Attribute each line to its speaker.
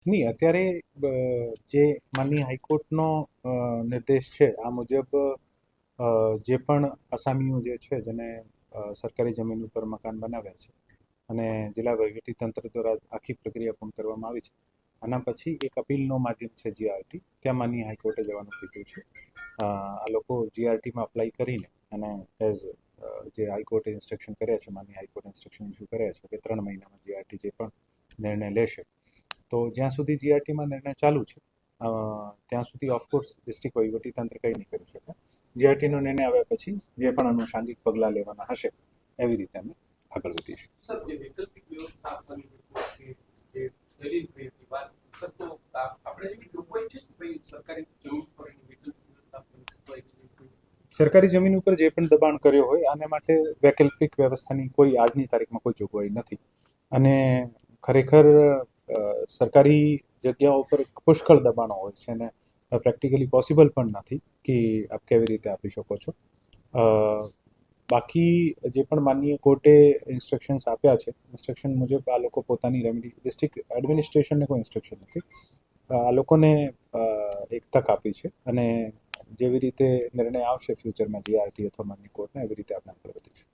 Speaker 1: નહીં, અત્યારે જે માનનીય હાઈકોર્ટનો નિર્દેશ છે આ મુજબ જે પણ અસામીઓ જે છે જેને સરકારી જમીન ઉપર મકાન બનાવ્યા છે અને જિલ્લા વહીવટીતંત્ર દ્વારા આખી પ્રક્રિયા પૂર્ણ કરવામાં આવી છે. આના પછી એક અપીલનો માધ્યમ છે જીઆરટી, ત્યાં માનનીય હાઈકોર્ટે જવાનું કીધું છે. આ લોકો જીઆરટીમાં અપ્લાય કરીને અને એઝ જે હાઈકોર્ટે ઇન્સ્ટ્રક્શન કર્યા છે, માનનીય હાઈકોર્ટે ઇન્સ્ટ્રક્શન ઇસ્યુ કર્યા છે કે 3 મહિનામાં જીઆરટી જે પણ નિર્ણય લેશે, તો જ્યાં સુધી જીઆરટીમાં નિર્ણય ચાલુ છે ત્યાં સુધી ઓફકોર્સ ડિસ્ટ્રિક્ટ વહીવટીતંત્ર કંઈ નહીં કરી શકે. જીઆરટીનો નિર્ણય આવ્યા પછી જે પણ આનુષાંગિક પગલાં લેવાના હશે એવી રીતે અમે આગળ વધીશું. સરકારી જમીન ઉપર જે પણ દબાણ કર્યો હોય આને માટે વૈકલ્પિક વ્યવસ્થાની કોઈ આજની તારીખમાં કોઈ જોગવાઈ નથી. અને ખરેખર સરકારી જગ્યાઓ પર પુષ્કળ દબાણો હોય છે અને પ્રેક્ટિકલી પોસિબલ પણ નથી કે આપ કેવી રીતે આપી શકો છો. બાકી જે પણ માનનીય કોર્ટે ઇન્સ્ટ્રક્શન્સ આપ્યા છે, ઇન્સ્ટ્રક્શન મુજબ આ લોકો પોતાની રેમેડી, ડિસ્ટ્રિક્ટ એડમિનિસ્ટ્રેશનને કોઈ ઇન્સ્ટ્રક્શન નથી, આ લોકોને એક તક આપી છે અને જેવી રીતે નિર્ણય આવશે ફ્યુચરમાં જીઆરટી અથવા માનનીય કોર્ટને, એવી રીતે આપણે આગળ વધીશું.